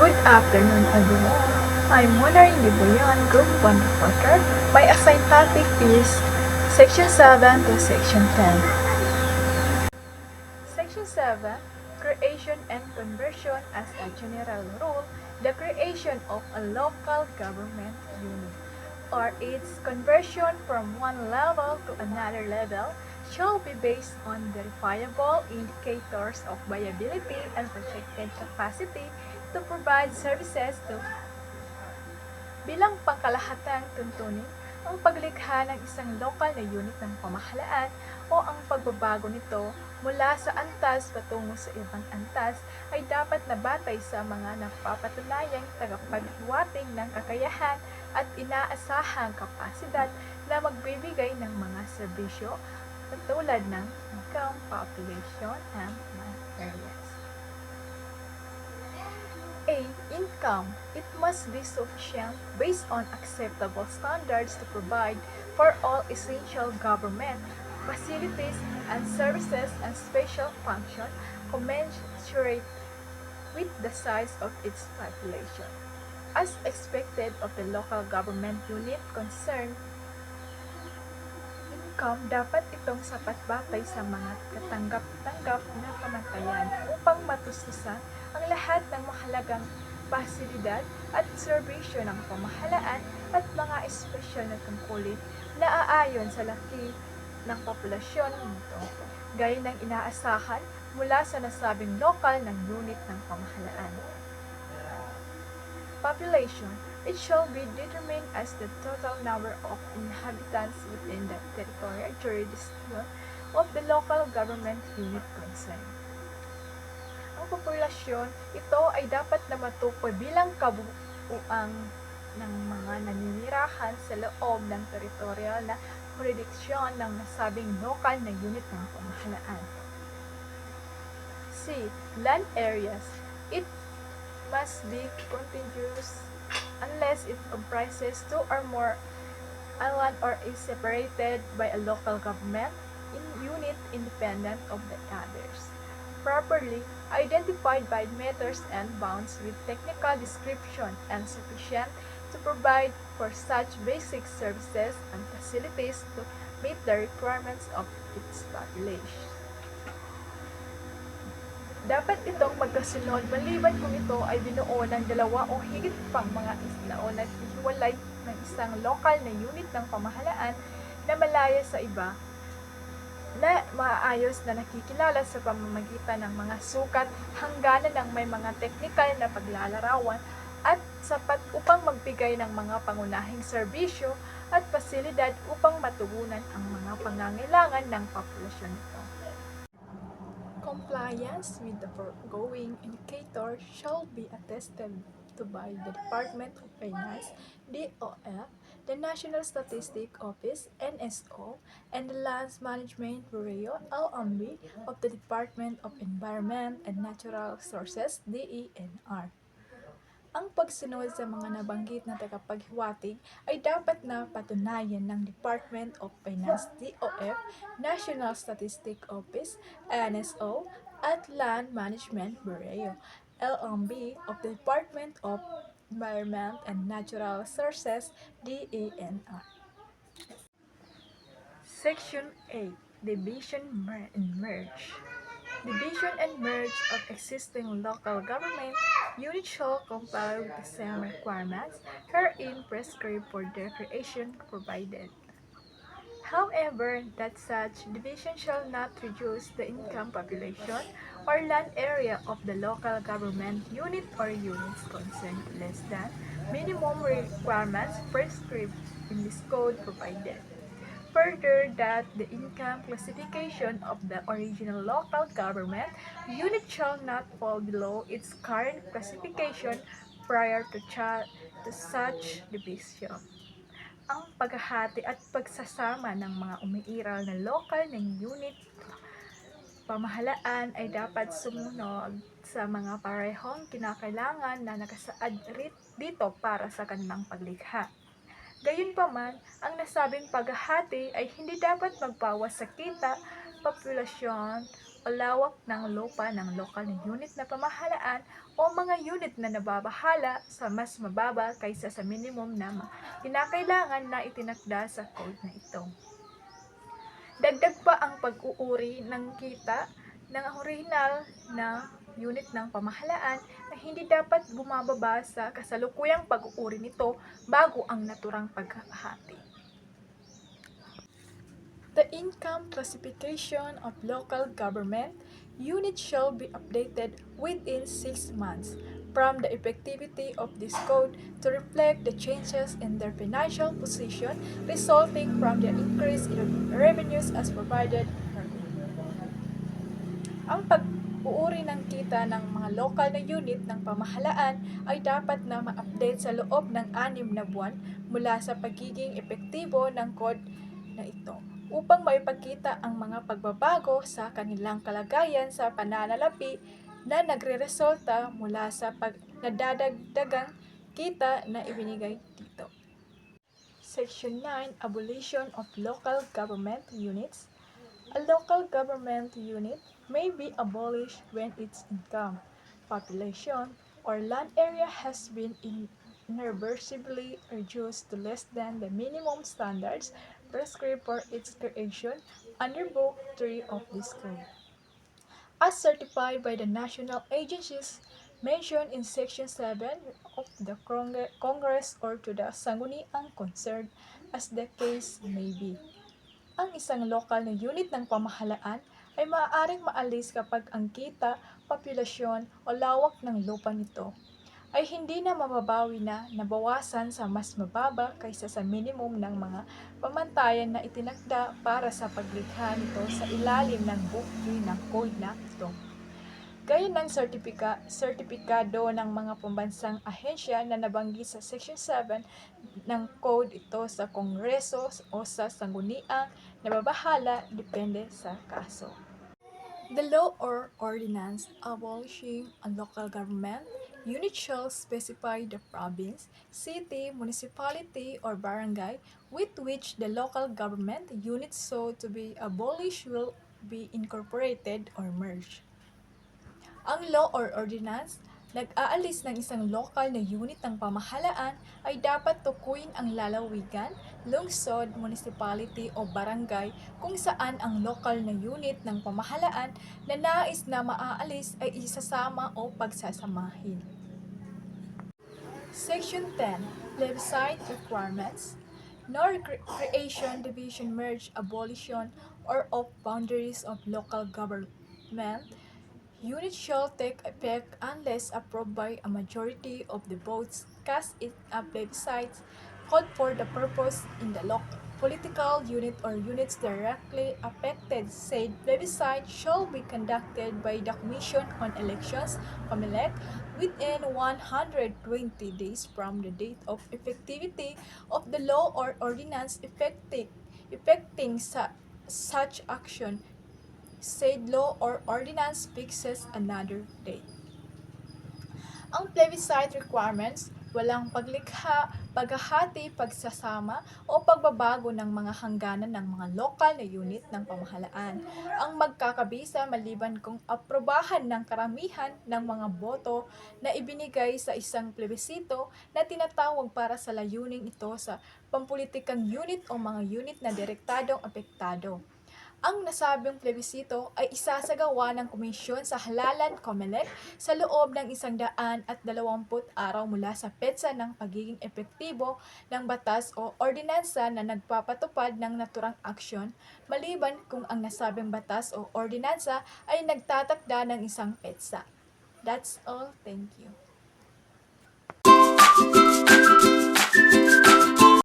Good afternoon, everyone. I'm Monering Liboyan, Group 1 reporter. My assigned topic is Section 7 to Section 10. Section 7, Creation and Conversion as a General Rule, the creation of a local government unit, or its conversion from one level to another level, shall be based on verifiable indicators of viability and projected capacity to provide services to bilang pangkalahatang tuntunin ang paglikha ng isang lokal na unit ng pamahalaan o ang pagbabago nito mula sa antas patungo sa ibang antas ay dapat nabatay sa mga napapatunayang tagapaghiwatig ng kakayahan at inaasahang kapasidad na magbibigay ng mga serbisyo katulad ng income, population, and land areas. A. Income. It must be sufficient based on acceptable standards to provide for all essential government facilities and services and special function commensurate with the size of its population. As expected of the local government unit concerned, income dapat itong sapat batay sa mga katanggap-tanggap na pamantayan upang matustusan ang lahat ng mahalagang pasilidad at serbisyo ng pamahalaan at mga espesyal na tungkulin na aayon sa laki ng populasyon nito, gaya ng inaasahan mula sa nasabing lokal ng unit ng pamahalaan. Population. It shall be determined as the total number of inhabitants within the territorial jurisdiction of the local government unit concerned. Ang populasyon, ito ay dapat na matukoy bilang kabuuan ng mga naninirahan sa loob ng territorial na jurisdiction ng nasabing lokal na unit ng pamahalaan. C. Land areas. It must be contiguous unless it comprises two or more island or is separated by a local government unit independent of the others. Properly identified by meters and bounds with technical description and sufficient to provide for such basic services and facilities to meet the requirements of its population. Dapat itong magkasunod maliban kung ito ay binuo ng dalawa o higit pang mga islao na hiwalay ng isang lokal na unit ng pamahalaan na malaya sa iba na maayos na nakikilala sa pamamagitan ng mga sukat hangganan ng may mga teknikal na paglalarawan at sapat upang magbigay ng mga pangunahing serbisyo at pasilidad upang matugunan ang mga pangangailangan ng populasyon nito. Compliance with the foregoing indicator shall be attested to by the Department of Finance, DOF, the National Statistics Office, NSO, and the Land Management Bureau, LMB, of the Department of Environment and Natural Resources, DENR. Ang pagsunod sa mga nabanggit na tagapaghiwatig ay dapat na patunayan ng Department of Finance, DOF, National Statistics Office, NSO, at Land Management Bureau, LMB, of the Department of Environment and Natural Resources, DENR. Section 8. Division and Merge. Division and merge of existing local government units shall comply with the same requirements herein prescribed for their creation provided. However, that such division shall not reduce the income, population, or land area of the local government unit or units concerned less than minimum requirements prescribed in this code provided. Further, that the income classification of the original local government unit shall not fall below its current classification prior to such division. Ang paghahati at pagsasama ng mga umiiral na lokal ng unit pamahalaan ay dapat sumunod sa mga parehong kinakailangan na nakasaad dito para sa kanilang paglikha. Gayunpaman, ang nasabing paghahati ay hindi dapat magbawas sa kita, populasyon, o lawak ng lupa ng lokal na unit na pamahalaan o mga unit na nababahala sa mas mababa kaysa sa minimum na kinakailangan na itinakda sa code na ito. Dagdag pa ang pag-uuri ng kita ng orihinal na unit ng pamahalaan na hindi dapat bumababa sa kasalukuyang pag-uuri nito bago ang naturang paghahati. The income classification of local government units shall be updated within 6 months from the effectivity of this code to reflect the changes in their financial position resulting from the increase in revenues as provided herewith. Ang pag-uuri ng kita ng mga lokal na unit ng pamahalaan ay dapat na ma-update sa loob ng 6 na buwan mula sa pagiging epektibo ng code na ito upang maipakita ang mga pagbabago sa kanilang kalagayan sa pananalapi na nagreresulta mula sa nadadagdagang kita na ibinigay dito. Section 9, Abolition of Local Government Units. A local government unit may be abolished when its income, population, or land area has been irreversibly reduced to less than the minimum standards prescribed for its creation under Book 3 of this code, as certified by the national agencies mentioned in Section 7 of the Congress or to the sangguniang concerned as the case may be. Ang isang lokal na unit ng pamahalaan ay maaaring maalis kapag ang kita, populasyon o lawak ng lupa nito ay hindi na mababawi na nabawasan sa mas mababa kaysa sa minimum ng mga pamantayan na itinakda para sa paglikha nito sa ilalim ng Book 3 ng Code na ito. Gaya ng sertipikado ng mga pambansang ahensya na nabanggit sa Section 7 ng Code ito sa Kongreso o sa sangguniang nababahala depende sa kaso. The law or ordinance abolishing a local government unit shall specify the province, city, municipality, or barangay with which the local government unit so to be abolished will be incorporated or merged. Ang law or ordinance nag-aalis ng isang lokal na unit ng pamahalaan ay dapat tukuyin ang lalawigan, lungsod, municipality o barangay kung saan ang lokal na unit ng pamahalaan na nais na maaalis ay isasama o pagsasamahin. Section 10, Plebiscite Requirements. No creation, division, merge, abolition, or of boundaries of local government unit shall take effect unless approved by a majority of the votes cast in a plebiscite called for the purpose in the local political unit or units directly affected. Said plebiscite shall be conducted by the Commission on Elections, COMELEC, within 120 days from the date of effectivity of the law or ordinance effecting such action. Said law or ordinance fixes another date. Ang plebiscite requirements, walang paglikha, paghahati, pagsasama, o pagbabago ng mga hangganan ng mga lokal na unit ng pamahalaan. Ang magkakabisa maliban kung aprobahan ng karamihan ng mga boto na ibinigay sa isang plebisito na tinatawag para sa layuning ito sa pampulitikang unit o mga unit na direktadong apektado. Ang nasabing plebisito ay isasagawa ng komisyon sa halalan COMELEC sa loob ng 120 araw mula sa petsa ng pagiging epektibo ng batas o ordinansa na nagpapatupad ng naturang aksyon, maliban kung ang nasabing batas o ordinansa ay nagtatakda ng isang petsa. That's all. Thank you.